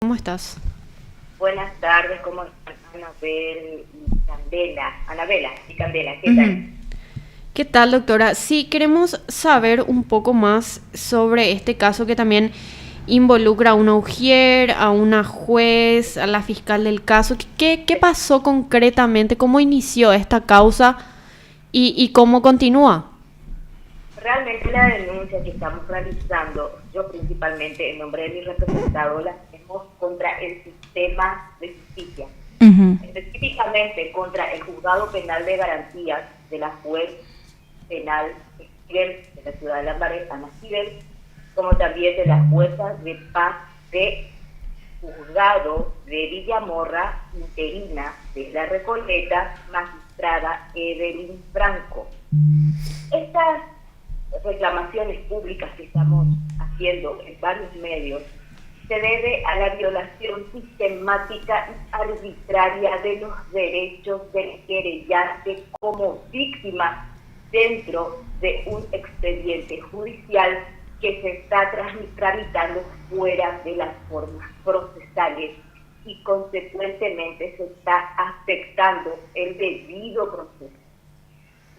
¿cómo estás? Buenas tardes, ¿cómo están? Anabel y Candela. Anabela y Candela, ¿qué Ujú. tal? ¿Qué tal, doctora? Sí, queremos saber un poco más sobre este caso que también involucra a una ujier, a una juez, a la fiscal del caso. ¿Qué pasó concretamente? ¿Cómo inició esta causa y cómo continúa? Realmente la denuncia que estamos realizando, yo principalmente en nombre de mi representado, la hacemos contra el sistema de justicia, Ujú. específicamente contra el Juzgado Penal de Garantías de la Juez Penal Esquivel, de la ciudad de Lambaré, Ana Esquivel, como también de la jueza de paz de Juzgado de Villamorra, interina de La Recoleta, magistrada Evelyn Franco. Estas reclamaciones públicas que estamos haciendo en varios medios se debe a la violación sistemática y arbitraria de los derechos del querellante como víctima dentro de un expediente judicial que se está tramitando fuera de las formas procesales y consecuentemente se está afectando el debido proceso.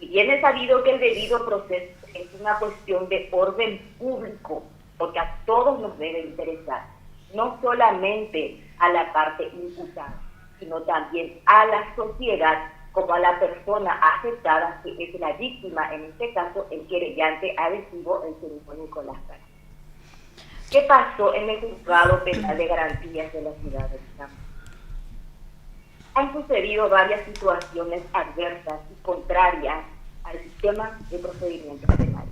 Y bien es sabido que el debido proceso es una cuestión de orden público, porque a todos nos debe interesar, no solamente a la parte imputada, sino también a la sociedad como a la persona afectada, que es la víctima, en este caso el querellante adhesivo, el señor Nicolás Cano. ¿Qué pasó en el Juzgado Penal de Garantías de la ciudad de Estambul? Han sucedido varias situaciones adversas y contrarias al sistema de procedimientos penales,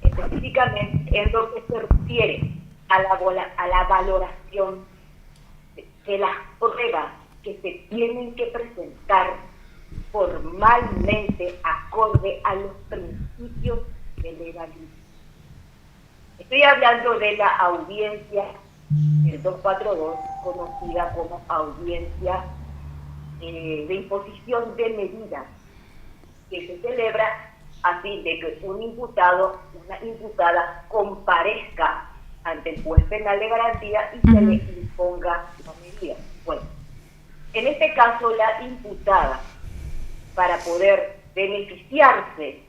específicamente en lo que se refiere a la valoración de las pruebas que se tienen que presentar formalmente acorde a los principios de legalidad. Estoy hablando de la audiencia del 242, conocida como audiencia de imposición de medidas, que se celebra a fin de que un imputado, una imputada, comparezca ante el juez penal de garantía y se le imponga la medida. Bueno, en este caso la imputada, para poder beneficiarse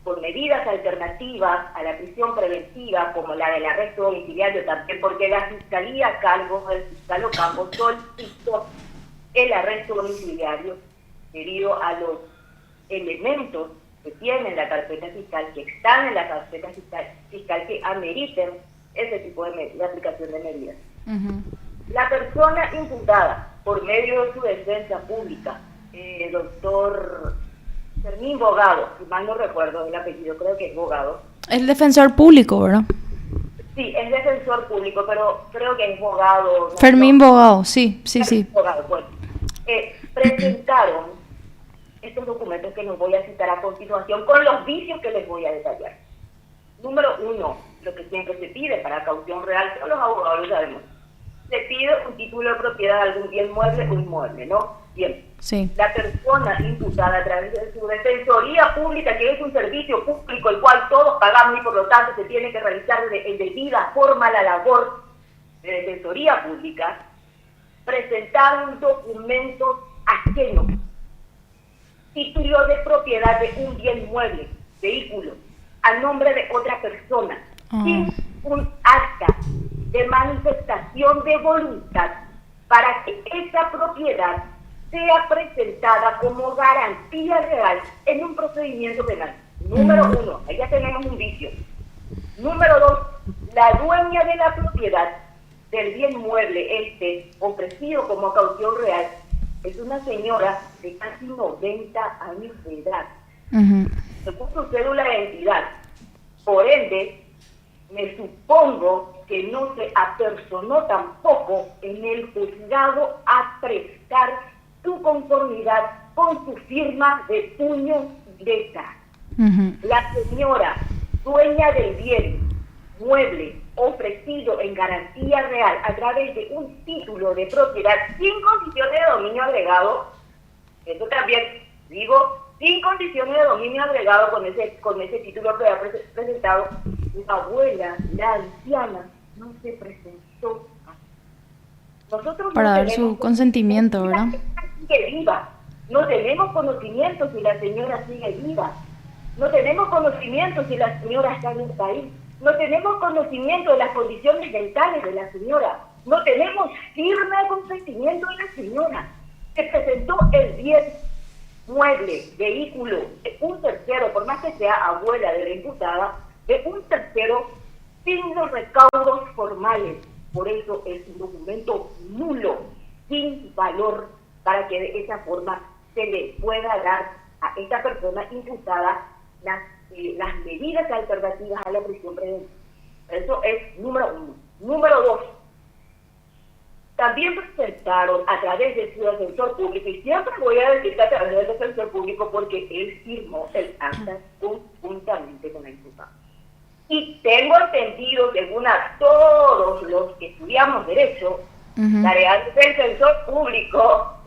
con medidas alternativas a la prisión preventiva, como la del arresto domiciliario, también porque la Fiscalía a cargo del fiscal Ocampo solicitó el arresto domiciliario debido a los elementos que tiene la carpeta fiscal, que están en la carpeta fiscal que ameriten ese tipo de aplicación de medidas. La persona imputada, por medio de su defensa pública, doctor Fermín Bogado, si mal no recuerdo el apellido, creo que es Bogado. El defensor público, ¿verdad? Sí, es defensor público, pero creo que es Bogado. No, Fermín no. Bogado, sí. Bogado, bueno. Presentaron estos documentos que los voy a citar a continuación con los vicios que les voy a detallar. Número 1, lo que siempre se pide para caución real, todos los abogados lo sabemos. Se pide un título de propiedad de algún bien mueble o inmueble, ¿no? Bien. Sí. La persona imputada a través de su defensoría pública, que es un servicio público el cual todos pagamos y por lo tanto se tiene que realizar en debida forma la labor de defensoría pública, presentaron documentos ajenos, título de propiedad de un bien mueble, vehículo, a nombre de otra persona, sin un acta de manifestación de voluntad para que esa propiedad sea presentada como garantía real en un procedimiento penal. Número 1, ahí ya tenemos un vicio. Número 2, la dueña de la propiedad del bien mueble ofrecido como caución real es una señora de casi 90 años de edad. Según su cédula de identidad. Por ende, me supongo que no se apersonó tampoco en el juzgado a prestar su conformidad con su firma de puño y letra. La señora, dueña del bien mueble ofrecido en garantía real a través de un título de propiedad sin condiciones de dominio agregado, eso también digo, sin condiciones de dominio agregado con ese título que ha presentado, la abuela, la anciana, no se presentó. Nosotros Para no dar tenemos su consentimiento, si ¿verdad? la señora sigue viva. No tenemos conocimiento si la señora sigue viva. No tenemos conocimiento si la señora está en el país. No tenemos conocimiento de las condiciones mentales de la señora. No tenemos firme consentimiento de la señora. Se presentó el bien mueble, vehículo de un tercero, por más que sea abuela de la imputada, de un tercero sin los recaudos formales. Por eso es un documento nulo, sin valor, para que de esa forma se le pueda dar a esta persona imputada las medidas alternativas a la prisión preventiva. Eso es número uno. Número dos, también presentaron a través de su defensor público, y siempre voy a decir que a través del defensor público porque él firmó el acta conjuntamente con la imputada. Y tengo entendido, según a todos los que estudiamos Derecho, tarea del defensor público,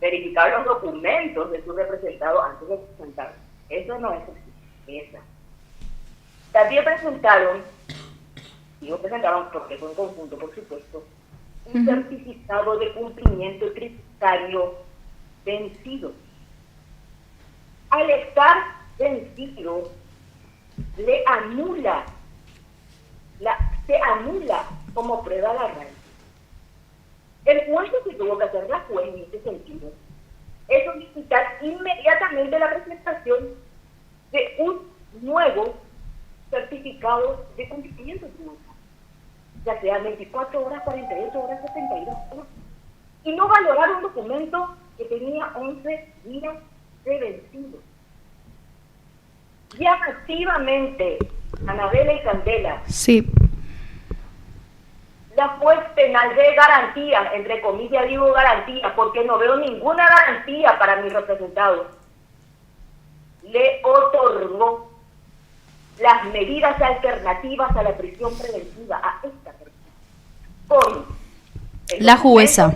verificar los documentos de su representado antes de presentarlo. Eso no es así. También presentaron porque fue en conjunto, por supuesto, un certificado de cumplimiento tributario vencido. Al estar vencido, se anula como prueba la renta. El juez que tuvo que hacer la juez en este sentido es solicitar inmediatamente la presentación de un nuevo certificado de cumplimiento tributario, ya sea 24 horas, 48 horas, 72 horas, y no valorar un documento que tenía 11 días de vencido. Llamativamente, Anabela y Candela, Sí. la juez penal de garantía, entre comillas digo garantía, porque no veo ninguna garantía para mis representados, le otorgó las medidas alternativas a la prisión preventiva a esta persona. Con La jueza.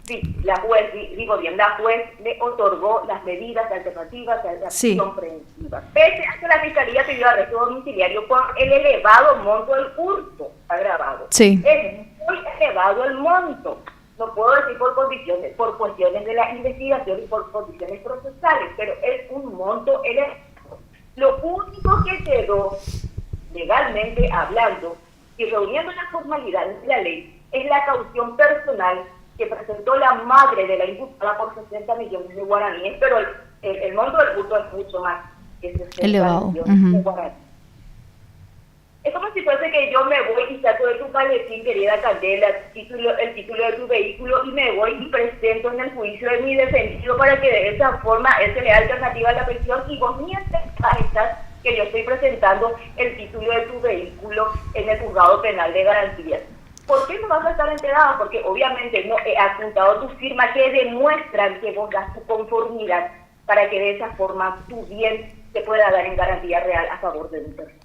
Sí, la juez, digo bien, la juez le otorgó las medidas alternativas a la prisión preventiva. Pese a que la Fiscalía pidió arresto domiciliario por el elevado monto del hurto agravado. Sí. Es muy elevado el monto. No puedo decir por cuestiones de la investigación y por condiciones procesales, pero es un monto elevado. Lo único que quedó, legalmente hablando, y reuniendo las formalidades de la ley, es la caución personal que presentó la madre de la imputada por 60 millones de guaraníes, pero el monto del hurto es mucho más que 60 elevado. millones de guaraníes. Es como si fuese que yo me voy y saco de tu maletín, querida Candela, el título de tu vehículo, y me voy y presento en el juicio de mi defendido para que de esa forma él se le dé alternativa a la prisión, y vos ni aceptas que yo estoy presentando el título de tu vehículo en el juzgado penal de garantías. ¿Por qué no vas a estar enterado? Porque obviamente no he adjuntado tu firma que demuestran que vos das tu conformidad para que de esa forma tu bien se pueda dar en garantía real a favor de un tercero.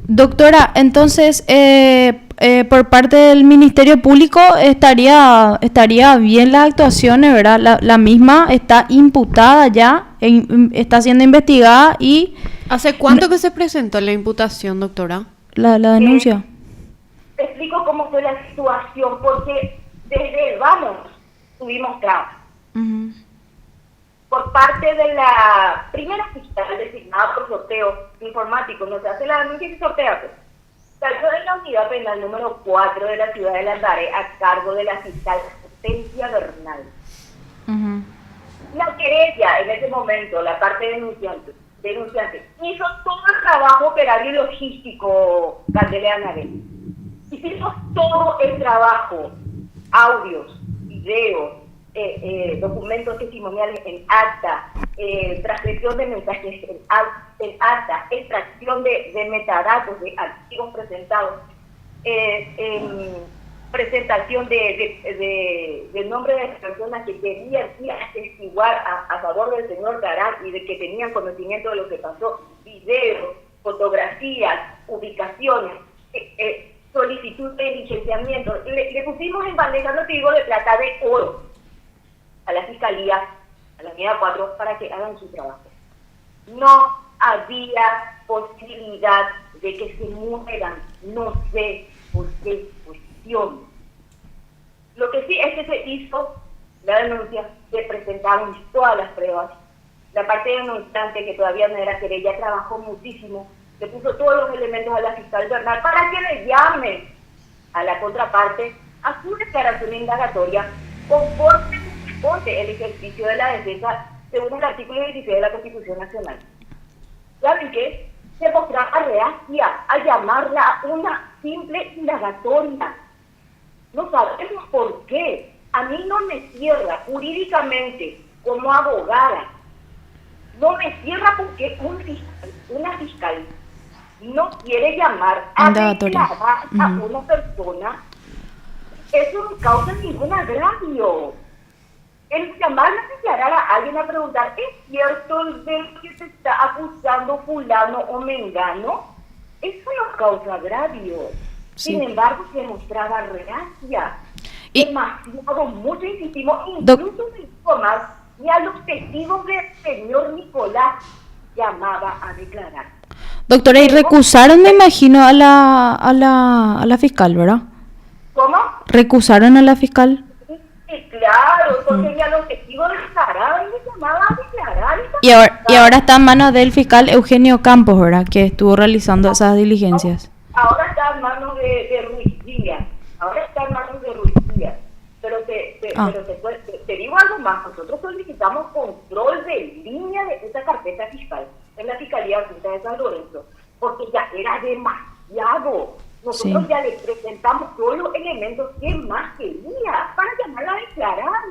Doctora, entonces, por parte del Ministerio Público estaría bien las actuaciones, ¿verdad? La misma está imputada ya, está siendo investigada y... ¿Hace cuánto que se presentó la imputación, doctora? La denuncia. Te explico cómo fue la situación, porque desde el vamos tuvimos trabas. Por parte de la primera fiscal designada por sorteo informático, no se hace la denuncia y se sortea. Salió de la unidad penal número 4 de la ciudad de Lambaré a cargo de la fiscal Hortensia Bernal. La querella en ese momento, la parte denunciante, hizo todo el trabajo operario y logístico, Candela Anabel. Hicimos todo el trabajo, audios, videos, documentos testimoniales en acta, transcripción de mensajes en acta, extracción de metadatos de archivos presentados, presentación de nombre de las personas que querían ir a atestiguar a favor del señor Garán y de que tenían conocimiento de lo que pasó, videos, fotografías, ubicaciones, solicitud de licenciamiento. Le pusimos en bandeja, no te digo de plata, de oro a la Fiscalía, a la unidad 4, para que hagan su trabajo. No había posibilidad de que se mueran, no sé por qué cuestión. Lo que sí es que se hizo la denuncia, se presentaron todas las pruebas. La parte denunciante, que todavía no era querella, trabajó muchísimo, le puso todos los elementos a la fiscal Bernal para que le llame a la contraparte a su declaración indagatoria conforme corresponde el ejercicio de la defensa según el artículo 16 de la Constitución Nacional. ¿Saben qué? Se mostraba reacia a llamarla a una simple indagatoria. No sabemos por qué. A mí no me cierra jurídicamente como abogada. No me cierra porque una fiscal no quiere llamar a declarar a una persona. Eso no causa ningún agravio. El llamar a declarar a alguien a preguntar, ¿es cierto de que se está acusando fulano o mengano? Eso no causa agravio. Sí. Sin embargo, se mostraba reacia. Demasiado, mucho insistimos, incluso me dijo más, y a los testigos del señor Nicolás llamaba a declarar. Doctora, y recusaron, me imagino, a la fiscal, ¿verdad? ¿Cómo? ¿Recusaron a la fiscal? Sí, claro, porque ya los testigos declaraban y le llamaban a declarar. Y ahora está en manos del fiscal Eugenio Campos, ¿verdad? Que estuvo realizando esas diligencias. Ahora está en manos de Ruiz Díaz. Ahora está en manos de Ruiz Díaz. Pero te digo algo más. Nosotros solicitamos control de línea de esa carpeta fiscal en la Fiscalía Adjunta de San Lorenzo, porque ya era demasiado. Nosotros ya le presentamos todos los elementos que más quería para llamarla a declarar.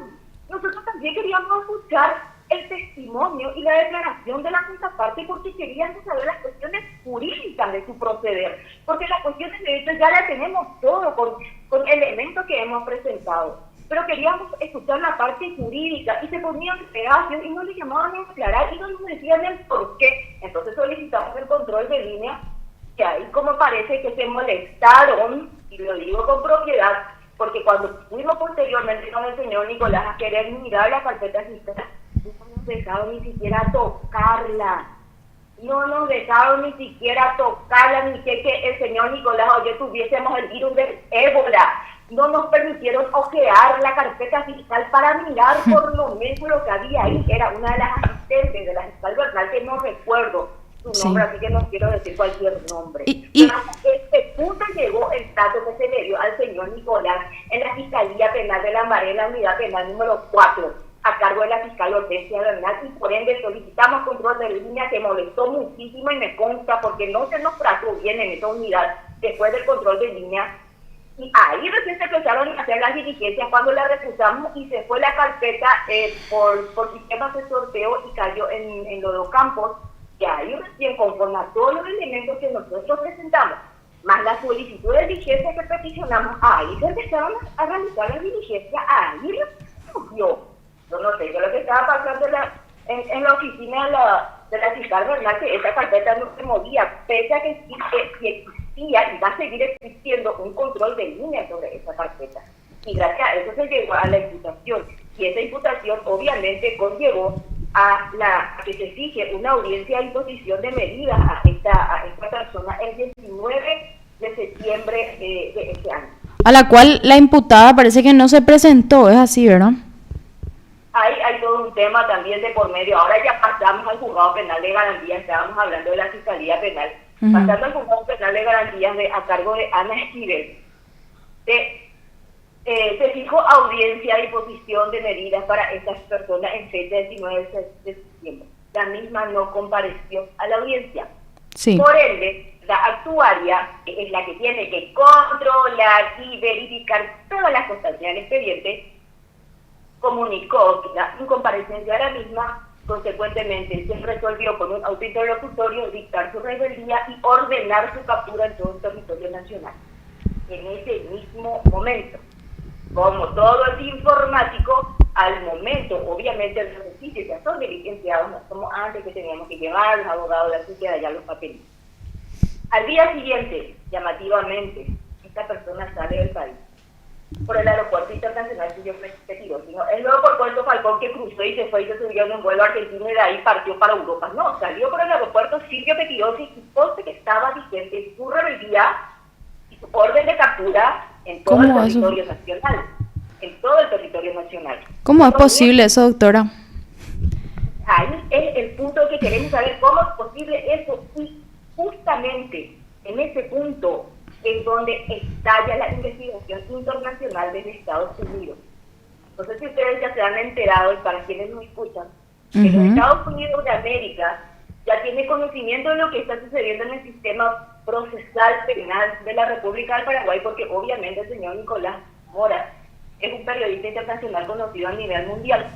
Nosotros también queríamos escuchar el testimonio y la declaración de la contraparte porque queríamos saber las cuestiones jurídicas de su proceder, porque las cuestiones de hecho ya las tenemos todo con elementos que hemos presentado, pero queríamos escuchar la parte jurídica y se ponían reacios y no le llamaban a declarar y no nos decían el por qué. Entonces solicitamos el control de línea, que ahí como parece que se molestaron, y lo digo con propiedad, porque cuando fuimos posteriormente con el señor Nicolás a querer mirar la carpeta fiscal, no nos dejaron ni siquiera tocarla. No nos dejaron ni siquiera tocarla, ni que el señor Nicolás o yo tuviésemos el virus del ébola. No nos permitieron ojear la carpeta fiscal para mirar por lo menos lo que había ahí. Era una de las asistentes de la fiscal Bernal, que no recuerdo su nombre, así que no quiero decir cualquier nombre. Pero a este punto llegó el trato que se le dio al señor Nicolás en la Fiscalía Penal de Lambaré, en la unidad penal número 4, a cargo de la fiscal Hortensia Bernal, y por ende solicitamos control de línea, que molestó muchísimo y me consta porque no se nos trató bien en esa unidad después del control de línea. Y ahí recién se empezaron a hacer las diligencias cuando la recusamos y se fue la carpeta por sistemas de sorteo y cayó en Lodo Campos. Y ahí recién, conforme a todos los elementos que nosotros presentamos, más la solicitud de diligencia que peticionamos, ahí se empezaron a realizar las diligencias, ahí surgió. Yo no sé, yo lo que estaba pasando en la oficina de la fiscal Bernal, que esa carpeta no se movía, pese a que existía y va a seguir existiendo un control de línea sobre esa carpeta. Y gracias a eso se llegó a la imputación. Y esa imputación obviamente conllevó a que se fije una audiencia de imposición de medidas a esta persona el 19 de septiembre de este año. A la cual la imputada parece que no se presentó, es así, ¿verdad? Hay todo un tema también de por medio. Ahora ya pasamos al juzgado penal de garantías, estábamos hablando de la Fiscalía Penal. Pasando al juzgado penal de garantías a cargo de Ana Esquivel, se fijó audiencia de imposición de medidas para estas personas en fecha 19 de septiembre. La misma no compareció a la audiencia. Sí. Por ende, la actuaria, que es la que tiene que controlar y verificar todas las constancias del expediente, comunicó la incomparecencia de la misma. Consecuentemente, se resolvió con un autointerlocutorio dictar su rebeldía y ordenar su captura en todo el territorio nacional. En ese mismo momento, como todo es informático, al momento, obviamente, los oficios ya son diligenciados, no como antes que teníamos que llevar los abogados de la sociedad allá los papeles. Al día siguiente, llamativamente, esta persona sale del país. por el aeropuerto internacional Silvio Pettirossi, sino es luego por Puerto Falcón que cruzó y se fue y se subió en un vuelo argentino y de ahí partió para Europa. No, salió por el aeropuerto Silvio Pettirossi y conste que estaba vigente su rebeldía y su orden de captura en todo el territorio nacional. En todo el territorio nacional. ¿Cómo es posible eso, doctora? Ahí es el punto que queremos saber, cómo es posible eso, y justamente en ese punto es donde estalla la investigación internacional desde Estados Unidos. No sé si ustedes ya se han enterado, y para quienes nos escuchan, que los Estados Unidos de América ya tiene conocimiento de lo que está sucediendo en el sistema procesal penal de la República del Paraguay, porque obviamente el señor Nicolás Mora es un periodista internacional conocido a nivel mundial.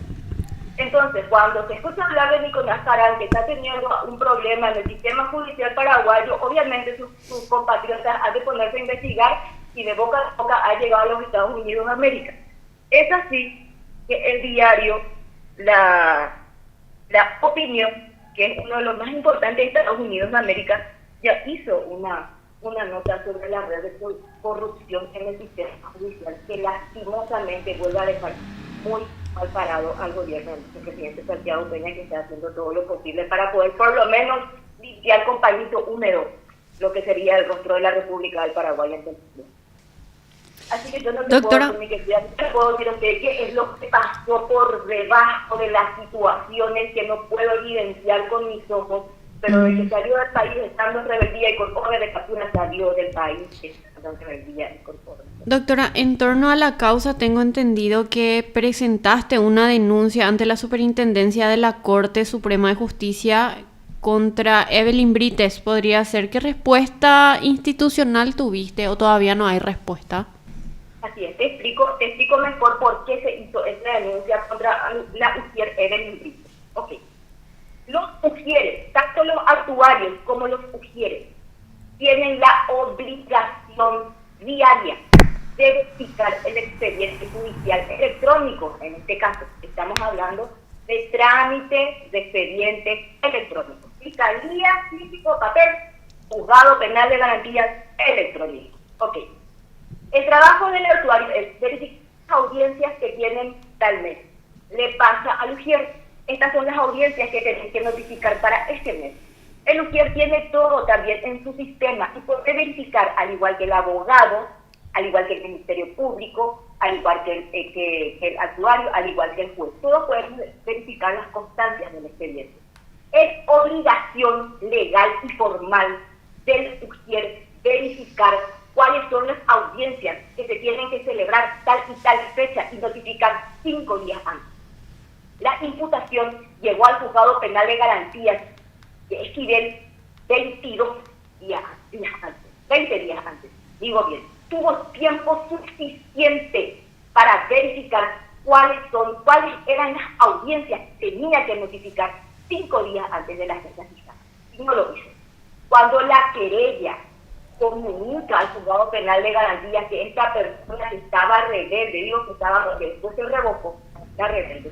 Entonces, cuando se escucha hablar de Nicolás Carán, que está teniendo un problema en el sistema judicial paraguayo, obviamente sus compatriotas han de ponerse a investigar y de boca a boca ha llegado a los Estados Unidos de América. Es así que el diario La Opinión, que es uno de los más importantes de Estados Unidos de América, ya hizo una nota sobre la red de corrupción en el sistema judicial que lastimosamente vuelve a dejar muy mal parado al gobierno del presidente Santiago Peña, que está haciendo todo lo posible para poder por lo menos limpiar con pañito húmedo lo que sería el rostro de la República del Paraguay ante el mundo. Así que yo no te puedo decir a usted qué es lo que pasó por debajo de las situaciones que no puedo evidenciar con mis ojos, pero de que salió del país estando en rebeldía y con orden de captura salió del país estando en rebeldía y con orden. Doctora, en torno a la causa tengo entendido que presentaste una denuncia ante la Superintendencia de la Corte Suprema de Justicia contra Evelyn Brites. ¿Podría ser qué respuesta institucional tuviste o todavía no hay respuesta? Así es, te explico mejor por qué se hizo esta denuncia contra la ujier Evelyn Brites. Ok. Los ujieres, tanto los actuarios como los ujieres, tienen la obligación diaria de verificar el expediente judicial electrónico. En este caso, estamos hablando de trámite de expedientes electrónicos. Fiscalía, físico, papel, juzgado penal de garantías electrónicas. Ok. El trabajo del actuario es verificar las audiencias que tienen tal mes. Le pasa al ujier. Estas son las audiencias que tienen que notificar para este mes. El ujier tiene todo también en su sistema y puede verificar, al igual que el abogado, al igual que el Ministerio Público, al igual que el actuario, al igual que el juez. Todos pueden verificar las constancias del expediente. Es obligación legal y formal del ujier verificar cuáles son las audiencias que se tienen que celebrar tal y tal fecha y notificar 5 días antes. La imputación llegó al juzgado penal de garantías de Esquivel 22 días antes, 20 días antes, digo bien. Tuvo tiempo suficiente para verificar cuáles eran las audiencias que tenía que notificar 5 días antes de la fecha fijada. Y no lo hizo. Cuando la querella comunica al juzgado penal de garantías que esta persona estaba rebelde, digo que estaba porque después se revocó, está rebelde.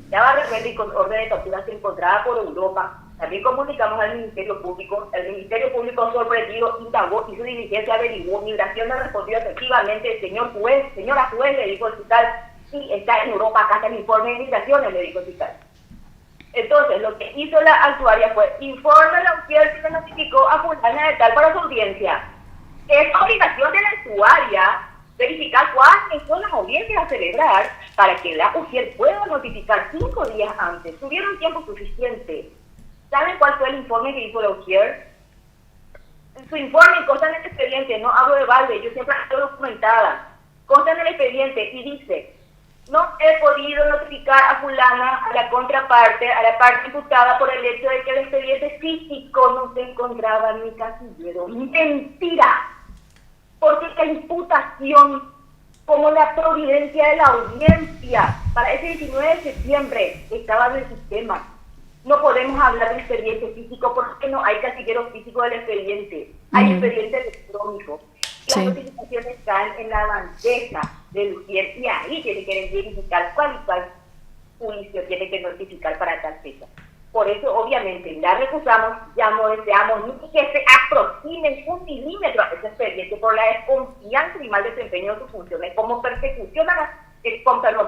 Estaba rebelde y con orden de captura se encontraba por Europa. También comunicamos al Ministerio Público. El Ministerio Público, sorprendido, indagó y su diligencia averiguó. Migración le respondió efectivamente: señora juez, le dijo el fiscal, sí, está en Europa, acá está el informe de migraciones, le dijo el fiscal. Entonces, lo que hizo la actuaria fue: informe a la ujier que se notificó a fulana de tal para su audiencia. Es obligación de la actuaria verificar cuáles son las audiencias a celebrar para que la ujier pueda notificar 5 días antes. Tuvieron tiempo suficiente. ¿Saben cuál fue el informe que hizo la ujier? Su informe consta en el expediente, no hablo de balde, yo siempre estoy documentada. Consta en el expediente y dice: no he podido notificar a fulana, a la contraparte, a la parte imputada por el hecho de que el expediente físico no se encontraba en mi casillero. ¡Mentira! Porque la imputación, como la providencia de la audiencia, para ese 19 de septiembre estaba en el sistema. No podemos hablar del expediente físico porque no hay casillero físico del expediente. Hay expediente electrónico. Las notificaciones están en la bandeja del ujier y ahí tiene que verificar cuál juicio tiene que notificar para tal fecha. Por eso, obviamente, la recusamos, ya no deseamos ni que se aproximen 1 milímetro a ese expediente por la desconfianza y mal desempeño de sus funciones, como persecución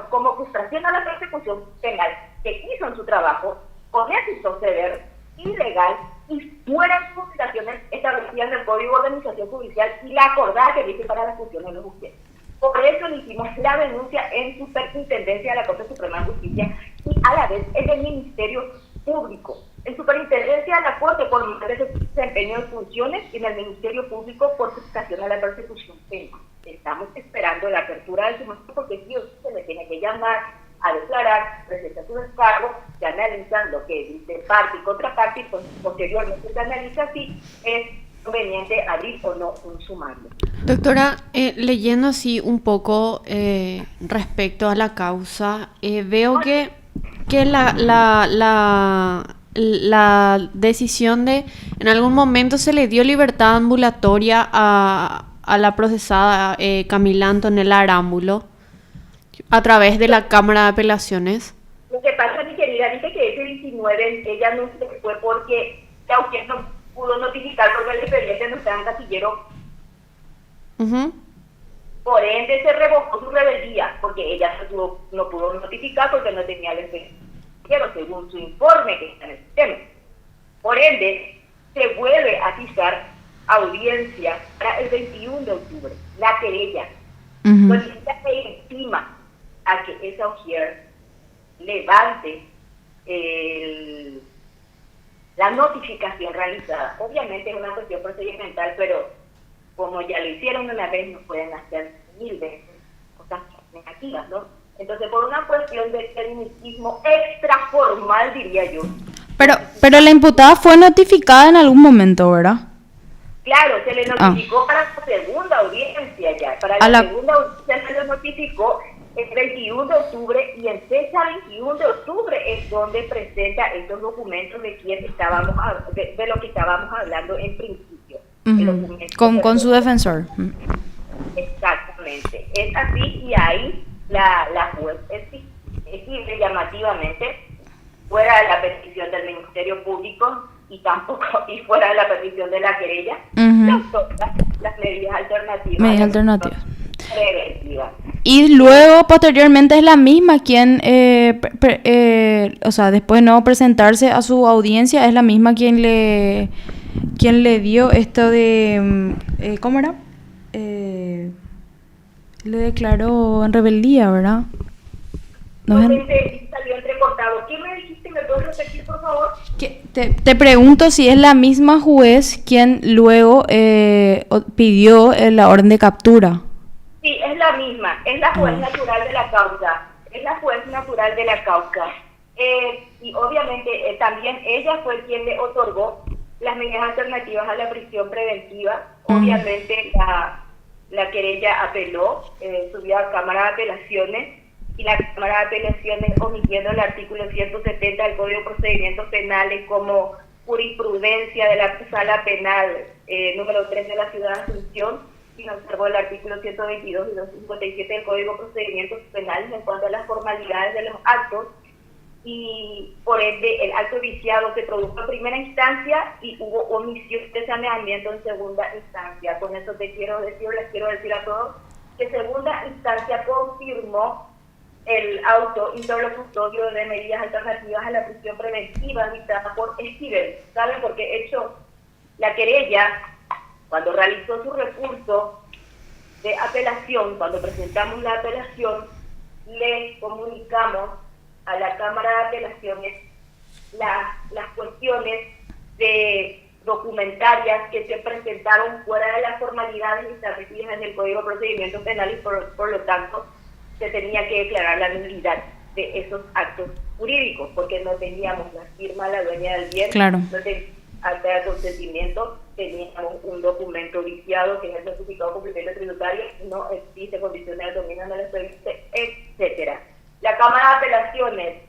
como frustración a la persecución penal que hizo en su trabajo, con ese proceder ilegal y fuera de consideraciones establecidas en el Código de Organización Judicial y la acordada que dice para las funciones de los jueces. Por eso le hicimos la denuncia en Superintendencia de la Corte Suprema de Justicia y a la vez en el Ministerio Público. En Superintendencia de la Corte por mal desempeño de funciones y en el Ministerio Público por frustración a la persecución penal. Estamos esperando la apertura del sumario porque sí o sí se le tiene que llamar a declarar, presenta su descargo, se analizan lo que dice parte y contraparte y posteriormente se analiza si es conveniente abrir o no un sumario. Doctora, leyendo así un poco respecto a la causa, veo que la decisión de, en algún momento se le dio libertad ambulatoria a la procesada Camila Antonella Arámbulo a través de la Cámara de Apelaciones. Lo que pasa, mi querida, dice que ese 19 ella no se fue porque la UGEL no pudo notificar porque el expediente no estaba en casillero. Uh-huh. Por ende se revocó su rebeldía porque ella no pudo notificar porque no tenía el expediente según su informe que está en el sistema. Por ende se vuelve a fijar audiencia para el 21 de octubre. La querella solicita que encima a que esa UGER levante la notificación realizada. Obviamente es una cuestión procedimental, pero como ya lo hicieron una vez, no pueden hacer 1000 veces cosas negativas, ¿no? Entonces, por una cuestión de tecnicismo extraformal, diría yo. Pero la imputada fue notificada en algún momento, ¿verdad? Claro, se le notificó para la segunda audiencia ya. Para la segunda audiencia se le notificó el 21 de octubre y en fecha 21 de octubre es donde presenta estos documentos de quién estábamos de lo que estábamos hablando en principio. Con su defensor. Exactamente. Es así y ahí la juez exige llamativamente, fuera de la petición del Ministerio Público y fuera de la petición de la querella, las medidas alternativas. Preventiva. Y luego, posteriormente, es la misma quien, después de no presentarse a su audiencia, es la misma quien le dio esto de, ¿cómo era? Le declaró en rebeldía, ¿verdad? Salió entrecortado. ¿Qué me dijiste? ¿Me puedes repetir, por favor? Te pregunto si es la misma juez quien luego pidió la orden de captura. Sí, es la misma. Es la juez natural de la causa. Y obviamente también ella fue quien le otorgó las medidas alternativas a la prisión preventiva. Obviamente la querella apeló, subió a Cámara de Apelaciones y la Cámara de Apelaciones, omitiendo el artículo 170 del Código de Procedimientos Penales como jurisprudencia de la Sala Penal número 3 de la Ciudad de Asunción, y observó el artículo 122 y 257 del Código de Procedimientos Penales en cuanto a las formalidades de los actos, y por ende el acto viciado se produjo en primera instancia y hubo omisión de saneamiento en segunda instancia. Con eso les quiero decir a todos que segunda instancia confirmó el auto interlocutorio de medidas alternativas a la prisión preventiva dictada por Esquivel. ¿Saben por qué? Hecho la querella, cuando realizó su recurso de apelación, cuando presentamos la apelación, le comunicamos a la Cámara de Apelaciones las cuestiones documentarias que se presentaron fuera de las formalidades establecidas en el Código de Procedimientos Penales, por lo tanto se tenía que declarar la nulidad de esos actos jurídicos, porque no teníamos la firma de la dueña del bien, claro. No teníamos acta de consentimiento, teníamos un documento viciado que es el certificado de cumplimiento tributario, no existe condiciones de dominio en el expediente, etcétera. La Cámara de Apelaciones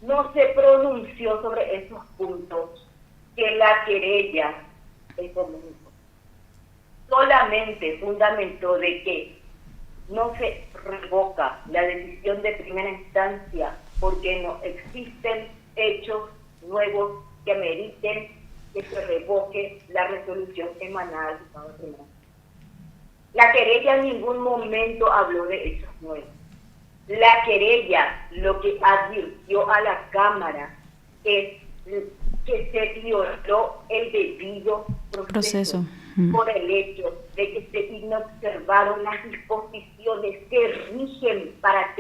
no se pronunció sobre esos puntos que la querella comunicó. Solamente fundamentó de que no se revoca la decisión de primera instancia porque no existen hechos nuevos que meriten que se revoque la resolución emanada del Juzgado Penal. La querella en ningún momento habló de hechos nuevos. La querella lo que advirtió a la Cámara es que se violó el debido proceso. Por el hecho de que se inobservaron las disposiciones que rigen para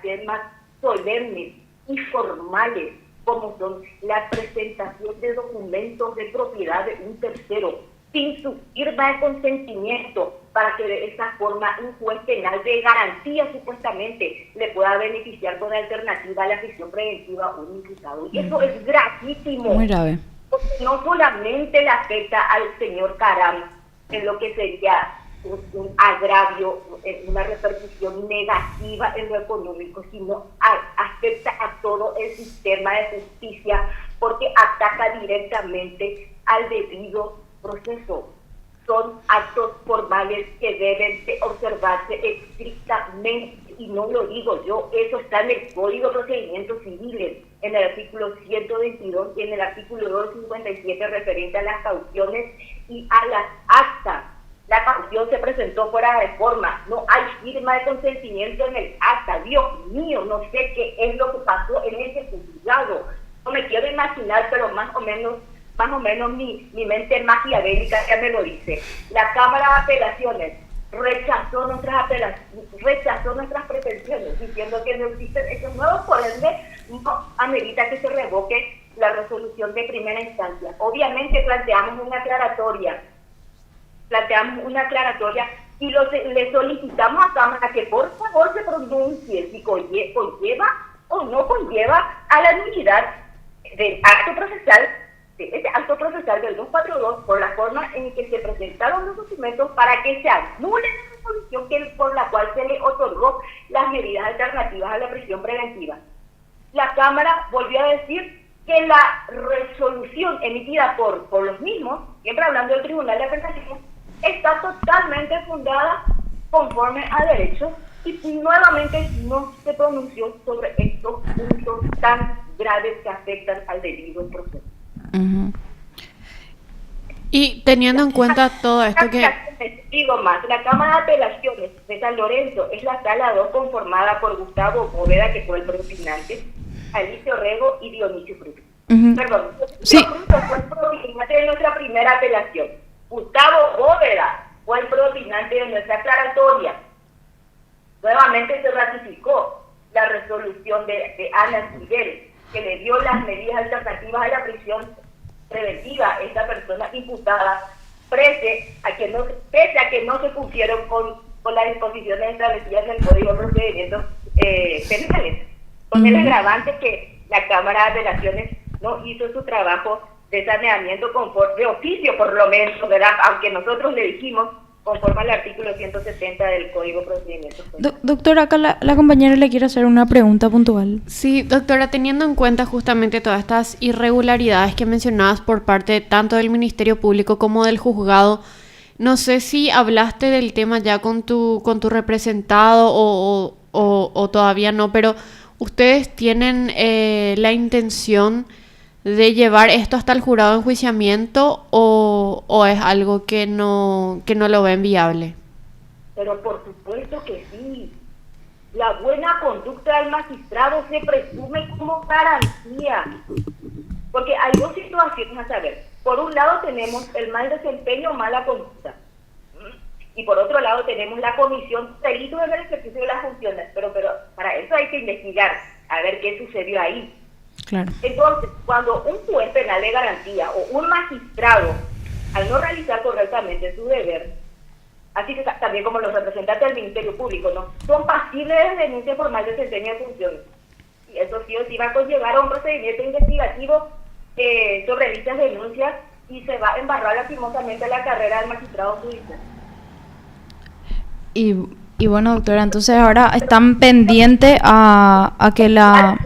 temas solemnes y formales, como son la presentación de documentos de propiedad de un tercero, sin su firma de consentimiento, para que de esa forma un juez penal de garantía supuestamente le pueda beneficiar con alternativa a la prisión preventiva a un imputado. Y eso es gravísimo. Muy grave. Porque no solamente le afecta al señor Caram en lo que sería un agravio, una repercusión negativa en lo económico, sino afecta a todo el sistema de justicia, porque ataca directamente al debido proceso. Son actos formales que deben de observarse estrictamente, y no lo digo yo, eso está en el Código de Procedimientos Civiles, en el artículo 122 y en el artículo 257 referente a las cauciones y a las actas. La caución se presentó fuera de forma, no hay firma de consentimiento en el acta. Dios mío, no sé qué es lo que pasó en ese juzgado. No me quiero imaginar, pero más o menos mi mente maquiavélica ya me lo dice. La Cámara de Apelaciones rechazó nuestras pretensiones, diciendo que no existen hechos nuevos, por ende no amerita que se revoque la resolución de primera instancia. Obviamente planteamos una aclaratoria y le solicitamos a Cámara que por favor se pronuncie si conlleva o no conlleva a la nulidad del acto procesal, ese acto procesal del 242, por la forma en que se presentaron los documentos, para que se anule la resolución por la cual se le otorgó las medidas alternativas a la prisión preventiva. La Cámara volvió a decir que la resolución emitida por los mismos, siempre hablando del Tribunal de Apelaciones, está totalmente fundada conforme a derecho, y nuevamente no se pronunció sobre estos puntos tan graves que afectan al debido proceso. Uh-huh. Y teniendo en cuenta todo esto que... Digo más, la Cámara de Apelaciones de San Lorenzo es la Sala 2, conformada por Gustavo Bóveda, que fue el propinante, Alicia Orrego y Dionisio Fruto. Uh-huh. Perdón, Sí. Fruto fue el propinante de nuestra primera apelación. Gustavo Bóveda fue el propinante de nuestra aclaratoria. Nuevamente se ratificó la resolución de Ana Miguel, que le dio las medidas alternativas a la prisión preventiva a esta persona imputada, pese a que no se cumplieron con las disposiciones establecidas en el Código de Procedimientos Penales, con el agravante que la Cámara de Apelaciones no hizo su trabajo de saneamiento de oficio, por lo menos, ¿verdad? Aunque nosotros le dijimos conforme al artículo 170 del Código de Procedimientos Penales. Doctora, acá la compañera le quiere hacer una pregunta puntual. Sí, doctora, teniendo en cuenta justamente todas estas irregularidades que mencionabas por parte tanto del Ministerio Público como del juzgado, no sé si hablaste del tema ya con tu representado o todavía no, pero ¿ustedes tienen la intención de llevar esto hasta el jurado de enjuiciamiento o es algo que no lo ven viable? Pero por supuesto que sí. La buena conducta del magistrado se presume como garantía. Porque hay dos situaciones a saber. Por un lado tenemos el mal desempeño o mala conducta. Y por otro lado tenemos la comisión de delitos en el ejercicio de las funciones. Pero para eso hay que investigar, a ver qué sucedió ahí. Claro. Entonces, cuando un juez penal de garantía o un magistrado, al no realizar correctamente su deber, así que también como los representantes del Ministerio Público, ¿no?, son pasibles de denuncia por mal desempeño de funciones. Y eso sí o sí va a conllevar a un procedimiento investigativo sobre dichas denuncias, y se va a embarrar lastimosamente la carrera del magistrado judicial. Y bueno, doctora, entonces ahora están pendientes a que la...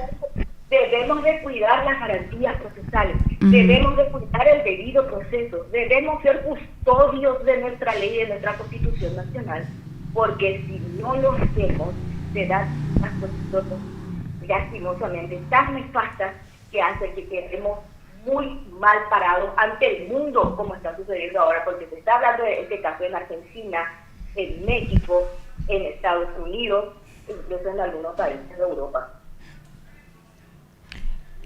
Debemos de cuidar las garantías procesales, debemos de cuidar el debido proceso, debemos ser custodios de nuestra ley y de nuestra Constitución Nacional, porque si no lo hacemos, se dan las cosas lastimosamente tan nefastas que hace que quedemos muy mal parados ante el mundo, como está sucediendo ahora, porque se está hablando de este caso en Argentina, en México, en Estados Unidos, incluso en algunos países de Europa.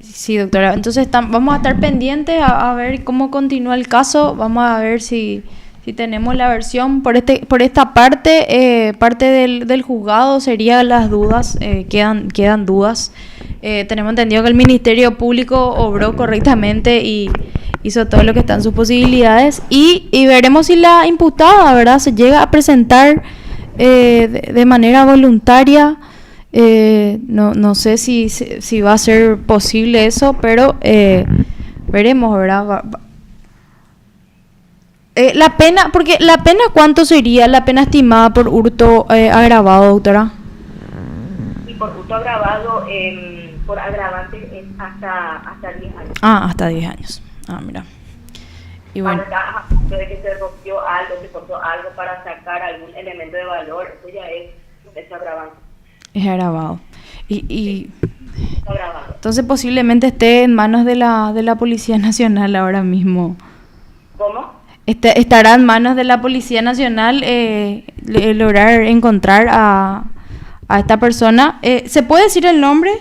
Sí, doctora. Entonces vamos a estar pendientes a ver cómo continúa el caso. Vamos a ver si tenemos la versión por esta parte. Parte del juzgado serían las dudas. Quedan dudas. Tenemos entendido que el Ministerio Público obró correctamente y hizo todo lo que está en sus posibilidades. Y veremos si la imputada, ¿verdad?, se llega a presentar de manera voluntaria. No sé si va a ser posible eso, pero veremos, ¿verdad? La pena, ¿cuánto sería la pena estimada por hurto agravado, doctora? Y por hurto agravado, por agravante es hasta 10 años. Hasta 10 años. Mira. Y bueno. De que se rompió algo, se cortó algo para sacar algún elemento de valor, eso ya es agravante. Es agravado. Y agravado. Entonces posiblemente esté en manos de la Policía Nacional ahora mismo. ¿Cómo? Estará en manos de la Policía Nacional lograr encontrar a esta persona. ¿Se puede decir el nombre?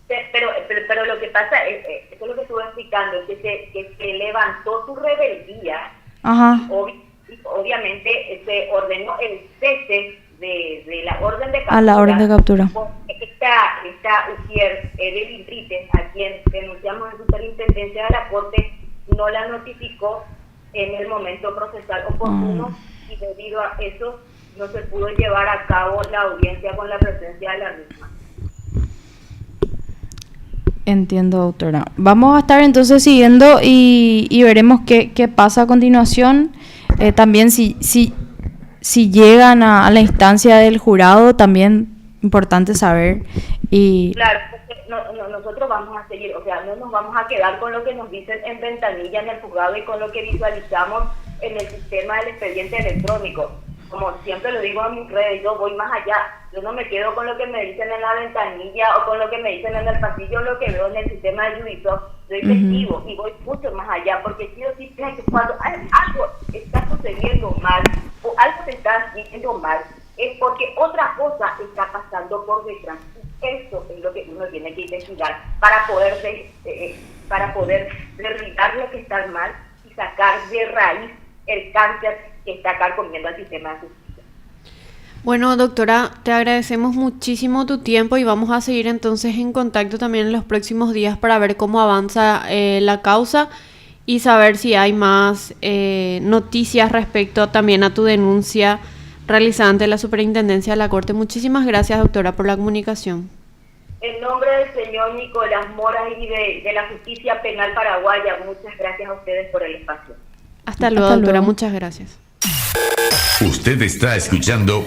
Pero lo que pasa es, eso es lo que estuve explicando, que se levantó su rebeldía. Ajá. Obviamente se ordenó el cese de la orden de captura. A la orden de captura. Esta Ujier Evelyn Brites, a quien denunciamos en superintendencia de la Corte, no la notificó en el momento procesal oportuno y debido a eso no se pudo llevar a cabo la audiencia con la presencia de la misma. Entiendo, doctora. Vamos a estar entonces siguiendo y veremos qué pasa a continuación. También si llegan a la instancia del jurado, también importante saber. Claro, nosotros vamos a seguir, o sea, no nos vamos a quedar con lo que nos dicen en ventanilla en el juzgado y con lo que visualizamos en el sistema del expediente electrónico. Como siempre lo digo en mis redes, yo voy más allá. Yo no me quedo con lo que me dicen en la ventanilla o con lo que me dicen en el pasillo, lo que veo en el sistema de juicio. Soy testigo y voy mucho más allá, porque sí o sí, cuando algo está sucediendo mal o algo se está haciendo mal, es porque otra cosa está pasando por detrás. Eso es lo que uno tiene que investigar para poder derribar lo que está mal y sacar de raíz el cáncer que está carcomiendo al sistema de justicia. Bueno, doctora, te agradecemos muchísimo tu tiempo y vamos a seguir entonces en contacto también en los próximos días para ver cómo avanza la causa y saber si hay más noticias respecto también a tu denuncia realizada ante la Superintendencia de la Corte. Muchísimas gracias, doctora, por la comunicación. En nombre del señor Nicolás Mora y de la Justicia Penal Paraguaya, muchas gracias a ustedes por el espacio. Hasta luego, doctora. Muchas gracias. Usted está escuchando